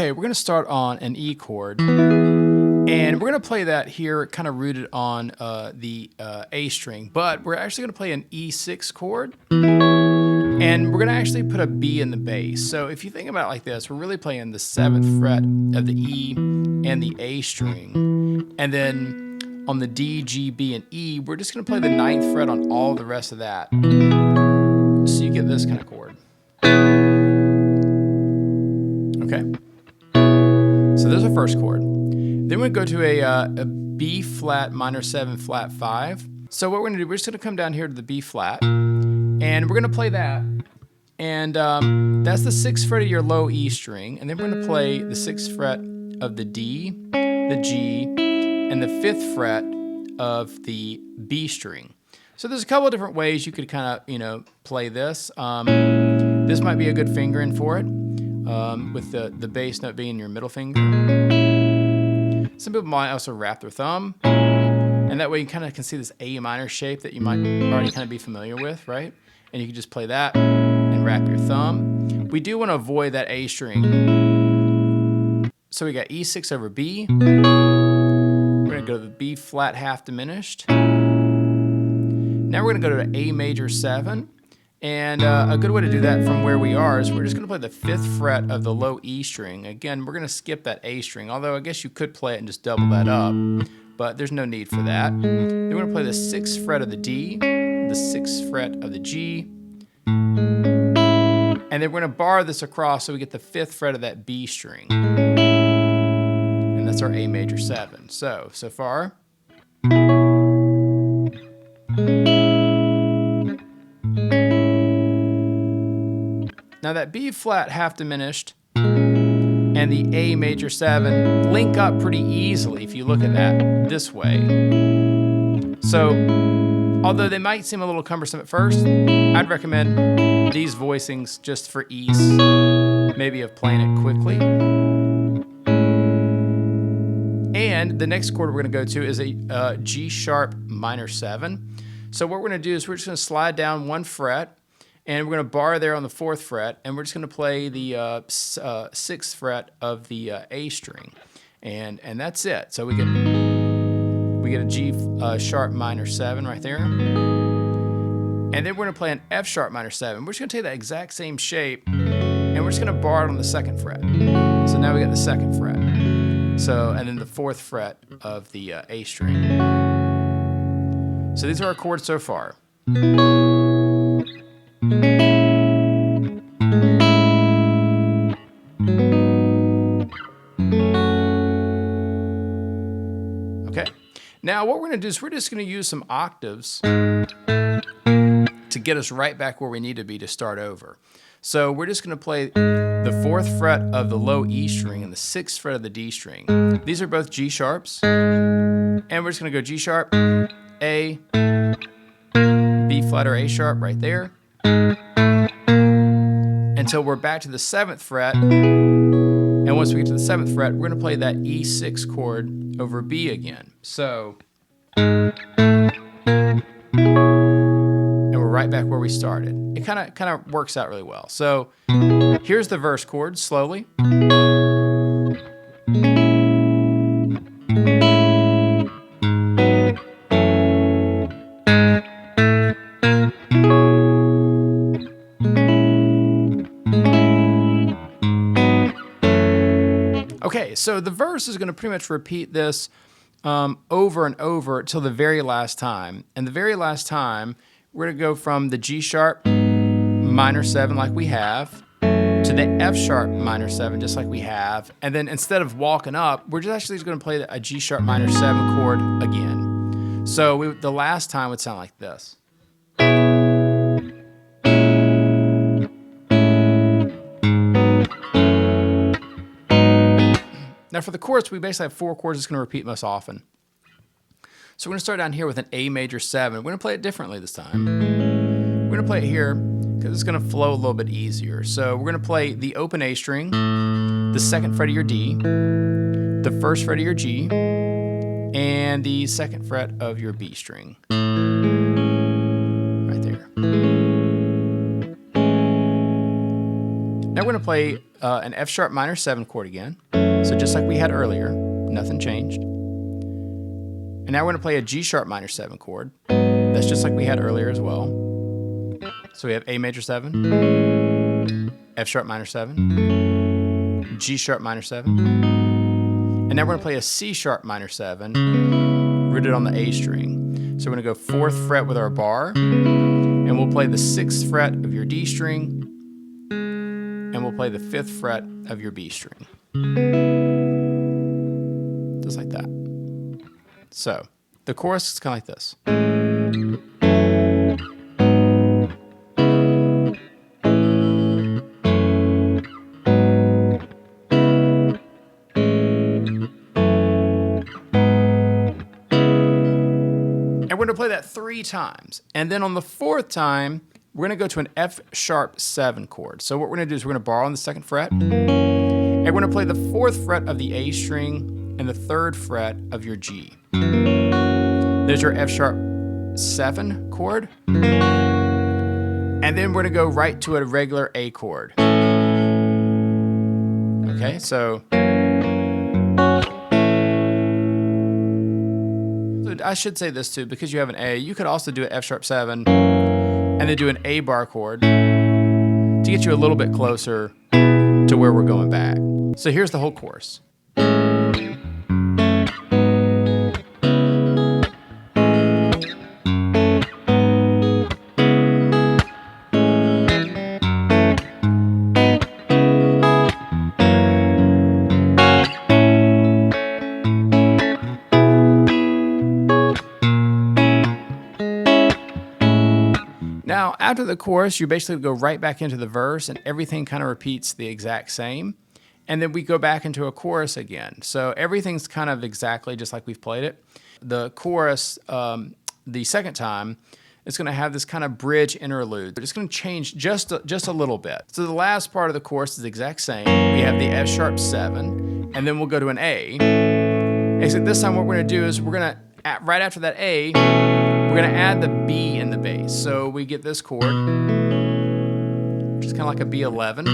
Okay, we're going to start on an E chord, and we're going to play that here kind of rooted on the A string, but we're actually going to play an E6 chord, and we're going to actually put a B in the bass. So if you think about it like this, we're really playing the 7th fret of the E and the A string, and then on the D, G, B, and E, we're just going to play the 9th fret on all the rest of that. So you get this kind of chord. Okay, so there's our first chord. Then we go to a B flat minor 7 flat 5. So what we're gonna do, we're just gonna come down here to the B flat, and we're gonna play that. And that's the 6th fret of your low E string, and then we're gonna play the 6th fret of the D, the G, and the 5th fret of the B string. So there's a couple of different ways you could kind of, play this. This might be a good fingering for it. With the bass note being your middle finger. Some people might also wrap their thumb, and that way you kind of can see this A minor shape that you might already kind of be familiar with, right? And you can just play that and wrap your thumb. We do want to avoid that A string. So we got E6 over B. We're going to go to the B flat half diminished. Now we're going to go to A major 7. And a good way to do that from where we are is we're just going to play the 5th fret of the low E string. Again, we're going to skip that A string, although I guess you could play it and just double that up, but there's no need for that. Then we're going to play the 6th fret of the D, the 6th fret of the G, and then we're going to bar this across so we get the 5th fret of that B string. And that's our A major 7. So far. Now that B flat half diminished and the A major 7 link up pretty easily if you look at that this way. So although they might seem a little cumbersome at first, I'd recommend these voicings just for ease, maybe of playing it quickly. And the next chord we're going to go to is a G sharp minor 7. So what we're going to do is we're just going to slide down 1 fret, and we're going to bar there on the 4th fret, and we're just going to play the 6th fret of the A string, and that's it. So we get a G sharp minor 7 right there, and then we're going to play an F sharp minor 7. We're just going to take that exact same shape, and we're just going to bar it on the 2nd fret. So now we got the 2nd fret. So and then the 4th fret of the A string. So these are our chords so far. Okay, now what we're going to do is we're just going to use some octaves to get us right back where we need to be to start over. So we're just going to play the 4th fret of the low E string and the 6th fret of the D string. These are both G sharps, and we're just going to go G sharp, A, B flat or A sharp right there, until we're back to the 7th fret. And once we get to the 7th fret, we're going to play that E6 chord over B again. So, and we're right back where we started. It kind of works out really well. So here's the verse chord slowly. Okay, so the verse is going to pretty much repeat this over and over till the very last time. And the very last time, we're going to go from the G sharp minor 7 like we have to the F sharp minor 7 just like we have. And then instead of walking up, we're just actually going to play a G sharp minor 7 chord again. So the last time would sound like this. Now for the chords, we basically have 4 chords that's going to repeat most often. So we're going to start down here with an A major 7. We're going to play it differently this time. We're going to play it here because it's going to flow a little bit easier. So we're going to play the open A string, the 2nd fret of your D, the 1st fret of your G, and the 2nd fret of your B string. Right there. Now we're we're going to play an F sharp minor 7 chord again. So just like we had earlier, nothing changed. And now we're going to play a G sharp minor 7 chord. That's just like we had earlier as well. So we have A major 7, F sharp minor 7, G sharp minor 7. And now we're going to play a C sharp minor 7 rooted on the A string. So we're going to go 4th fret with our bar, and we'll play the 6th fret of your D string, and we'll play the 5th fret of your B string. Just like that. So the chorus is kind of like this. And we're going to play that 3 times. And then on the 4th time, we're going to go to an F sharp 7 chord. So what we're going to do is we're going to borrow on the 2nd fret, and we're going to play the 4th fret of the A string and the 3rd fret of your G. There's your F sharp 7 chord. And then we're going to go right to a regular A chord. Okay, so I should say this too, because you have an A, you could also do an F sharp 7 and then do an A bar chord to get you a little bit closer to where we're going back. So here's the whole chorus. Now, after the chorus, you basically go right back into the verse, and everything kind of repeats the exact same. And then we go back into a chorus again. So everything's kind of exactly just like we've played it. The chorus, the second time, it's going to have this kind of bridge interlude. It's going to change just a little bit. So the last part of the chorus is the exact same. We have the F sharp 7, and then we'll go to an A. Except this time what we're going to do is we're going to, right after that A, we're going to add the B in the bass. So we get this chord, which is kind of like a B11.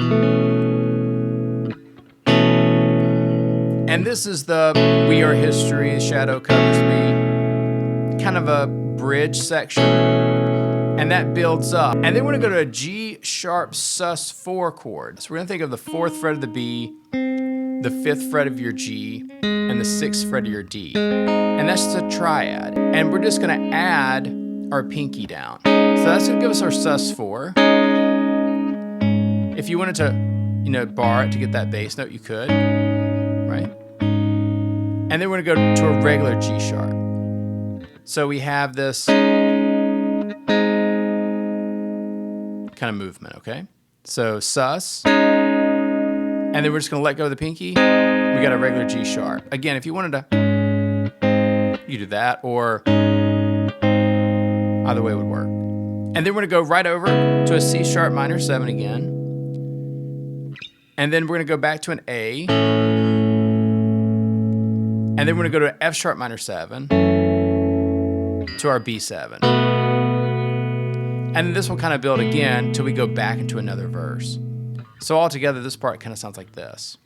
And this is the We Are History, Shadow Covers Me, kind of a bridge section. And that builds up. And then we're going to go to a G sharp sus 4 chord. So we're going to think of the 4th fret of the B, the 5th fret of your G, and the 6th fret of your D. And that's just a triad. And we're just going to add our pinky down. So that's going to give us our sus 4. If you wanted to, bar it to get that bass note, you could, right? And then we're going to go to a regular G sharp. So we have this kind of movement, okay? So sus, and then we're just going to let go of the pinky. We got a regular G sharp. Again, if you wanted to, you do that, or either way would work. And then we're going to go right over to a C sharp minor 7 again. And then we're going to go back to an A. And then we're going to go to an F sharp minor 7 to our B7. And this will kind of build again until we go back into another verse. So altogether, this part kind of sounds like this.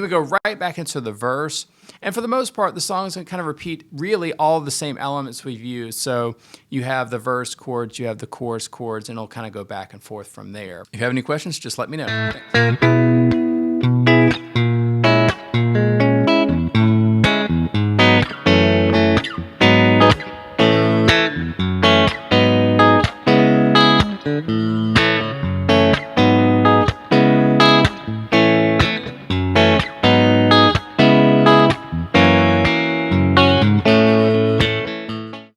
Go right back into the verse, and for the most part the song's going to kind of repeat really all the same elements we've used. So you have the verse chords, you have the chorus chords, and it'll kind of go back and forth from there. If you have any questions, just let me know. Thanks.